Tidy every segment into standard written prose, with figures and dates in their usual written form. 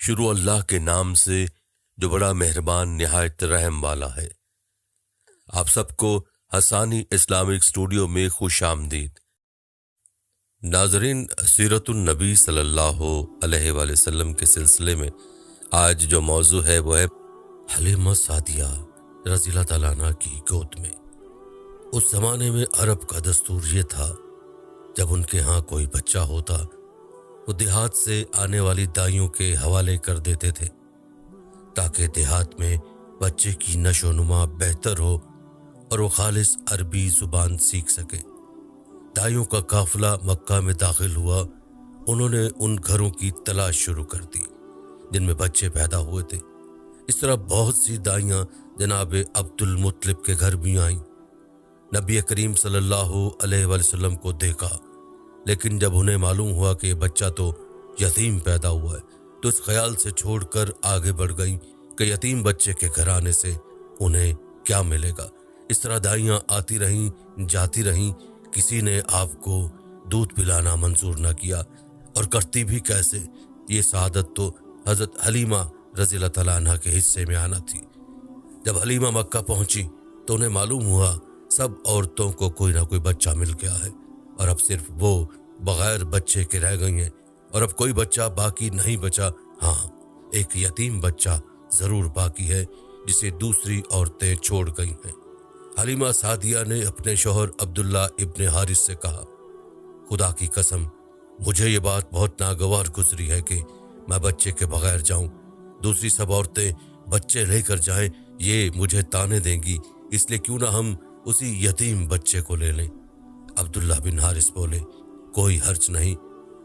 شروع اللہ کے نام سے جو بڑا مہربان نہایت رحم والا ہے۔ آپ سب کو حسانی اسلامک اسٹوڈیو میں خوش آمدید۔ ناظرین، سیرت النبی صلی اللہ علیہ وآلہ وسلم کے سلسلے میں آج جو موضوع ہے وہ ہے حلیمہ سعدیہ رضی اللہ تعالیٰ عنہ کی گود میں۔ اس زمانے میں عرب کا دستور یہ تھا، جب ان کے ہاں کوئی بچہ ہوتا وہ دیہات سے آنے والی دائیوں کے حوالے کر دیتے تھے تاکہ دیہات میں بچے کی نشو و نما بہتر ہو اور وہ خالص عربی زبان سیکھ سکے۔ دائیوں کا قافلہ مکہ میں داخل ہوا۔ انہوں نے ان گھروں کی تلاش شروع کر دی جن میں بچے پیدا ہوئے تھے۔ اس طرح بہت سی دائیاں جناب عبد المطلب کے گھر بھی آئیں۔ نبی کریم صلی اللہ علیہ وآلہ وسلم کو دیکھا، لیکن جب انہیں معلوم ہوا کہ یہ بچہ تو یتیم پیدا ہوا ہے تو اس خیال سے چھوڑ کر آگے بڑھ گئیں کہ یتیم بچے کے گھر آنے سے انہیں کیا ملے گا۔ اس طرح دائیاں آتی رہیں، جاتی رہیں، کسی نے آپ کو دودھ پلانا منظور نہ کیا، اور کرتی بھی کیسے؟ یہ سعادت تو حضرت حلیمہ رضی اللہ تعالیٰ عنہ کے حصے میں آنا تھی۔ جب حلیمہ مکہ پہنچی تو انہیں معلوم ہوا سب عورتوں کو کوئی نہ کوئی بچہ مل گیا ہے، اور اب صرف وہ بغیر بچے کے رہ گئی ہیں، اور اب کوئی بچہ باقی نہیں بچا۔ ہاں، ایک یتیم بچہ ضرور باقی ہے جسے دوسری عورتیں چھوڑ گئی ہیں۔ حلیمہ سعدیہ نے اپنے شوہر عبداللہ ابن حارث سے کہا، خدا کی قسم مجھے یہ بات بہت ناگوار گزری ہے کہ میں بچے کے بغیر جاؤں۔ دوسری سب عورتیں بچے لے کر جائیں، یہ مجھے تانے دیں گی، اس لیے کیوں نہ ہم اسی یتیم بچے کو لے لیں۔ عبداللہ بن حارث بولے، کوئی حرج نہیں،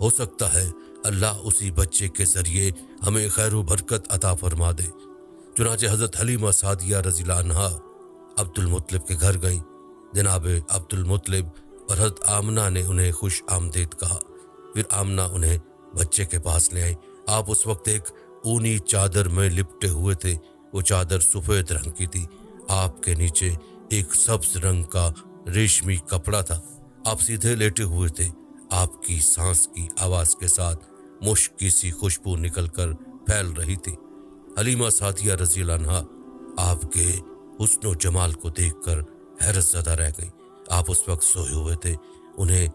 ہو سکتا ہے اللہ اسی بچے کے ذریعے ہمیں خیر و برکت عطا فرما دے۔ چنانچہ حضرت حلیمہ سعدیہ رضی اللہ عنہا عبد المطلب کے گھر گئیں۔ جناب عبد المطلب اور حضرت آمنہ نے انہیں خوش آمدید کہا۔ پھر آمنہ انہیں بچے کے پاس لے آئیں۔ آپ اس وقت ایک اونی چادر میں لپٹے ہوئے تھے۔ وہ چادر سفید رنگ کی تھی۔ آپ کے نیچے ایک سبز رنگ کا ریشمی کپڑا تھا۔ آپ سیدھے لیٹے ہوئے تھے۔ آپ کی سانس کی آواز کے ساتھ مشک کی سی خوشبو نکل کر پھیل رہی تھی۔ حلیمہ سعدیہ رضی اللہ عنہا آپ کے حسن و جمال کو دیکھ کر حیرت زدہ رہ گئیں۔ آپ اس وقت سوئے ہوئے تھے، انہیں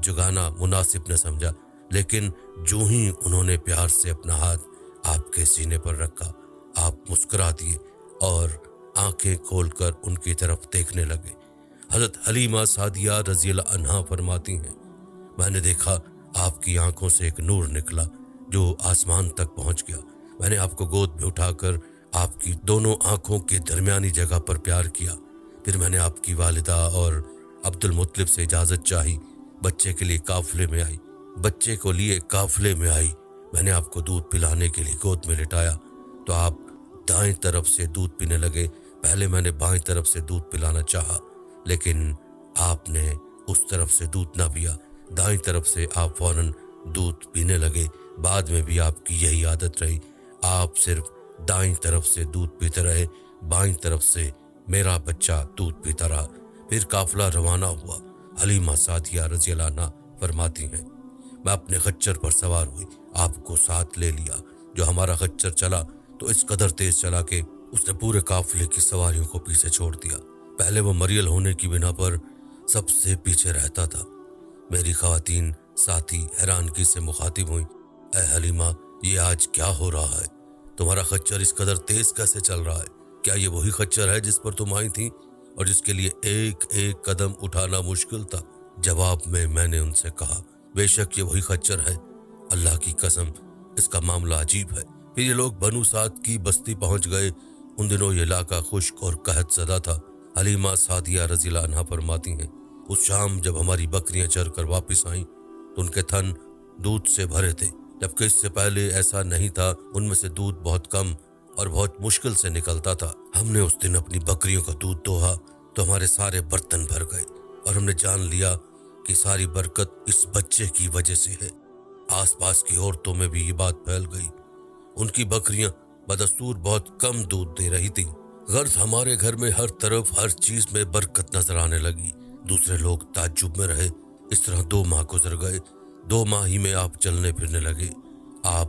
جگانا مناسب نہ سمجھا، لیکن جو ہی انہوں نے پیار سے اپنا ہاتھ آپ کے سینے پر رکھا، آپ مسکرا دیے اور آنکھیں کھول کر ان کی طرف دیکھنے لگے۔ حضرت حلیمہ سعدیہ رضی اللہ عنہا فرماتی ہیں، میں نے دیکھا آپ کی آنکھوں سے ایک نور نکلا جو آسمان تک پہنچ گیا۔ میں نے آپ کو گود میں اٹھا کر آپ کی دونوں آنکھوں کے درمیانی جگہ پر پیار کیا۔ پھر میں نے آپ کی والدہ اور عبد المطلب سے اجازت چاہی، بچے کے لیے قافلے میں آئی۔ بچے کو لیے قافلے میں آئی، میں نے آپ کو دودھ پلانے کے لیے گود میں لٹایا تو آپ دائیں طرف سے دودھ پینے لگے۔ پہلے میں نے بائیں طرف سے دودھ پلانا چاہا، لیکن آپ نے اس طرف سے دودھ نہ پیا۔ دائیں طرف سے آپ فوراً دودھ پینے لگے۔ بعد میں بھی آپ کی یہی عادت رہی، آپ صرف دائیں طرف سے دودھ پیتے رہے، بائیں طرف سے میرا بچہ دودھ پیتا رہا۔ پھر قافلہ روانہ ہوا۔ حلیمہ سعدیہ رضی اللہ عنہا فرماتی ہیں، میں اپنے خچر پر سوار ہوئی، آپ کو ساتھ لے لیا۔ جو ہمارا خچر چلا تو اس قدر تیز چلا کہ اس نے پورے قافلے کی سواریوں کو پیچھے چھوڑ دیا۔ پہلے وہ مریل ہونے کی بنا پر سب سے پیچھے رہتا تھا۔ میری خواتین ساتھی حیرانگی سے مخاطب ہوئیں، اے حلیمہ، یہ آج کیا ہو رہا ہے؟ تمہارا خچر اس قدر تیز کیسے چل رہا ہے؟ کیا یہ وہی خچر ہے جس پر تم آئی تھیں اور جس کے لیے ایک ایک قدم اٹھانا مشکل تھا؟ جواب میں نے ان سے کہا، بے شک یہ وہی خچر ہے، اللہ کی قسم اس کا معاملہ عجیب ہے۔ پھر یہ لوگ بنو سعد کی بستی پہنچ گئے۔ ان دنوں یہ علاقہ خشک اور قحط زدہ تھا۔ حلیمہ سعدیہ رضی اللہ عنہا فرماتی ہیں، اس شام جب ہماری بکریاں چر کر واپس آئیں تو ان کے تھن دودھ سے بھرے تھے، جبکہ اس سے پہلے ایسا نہیں تھا۔ ان میں سے دودھ بہت کم اور بہت مشکل سے نکلتا تھا۔ ہم نے اس دن اپنی بکریوں کا دودھ دوہا تو ہمارے سارے برتن بھر گئے، اور ہم نے جان لیا کہ ساری برکت اس بچے کی وجہ سے ہے۔ آس پاس کی عورتوں میں بھی یہ بات پھیل گئی۔ ان کی بکریاں بدستور بہت کم دودھ دے رہی تھیں۔ غرض ہمارے گھر میں ہر طرف ہر چیز میں برکت نظر آنے لگی۔ دوسرے لوگ تعجب میں رہے۔ اس طرح 2 ماہ گزر گئے۔ 2 ماہ ہی میں آپ چلنے پھرنے لگے۔ آپ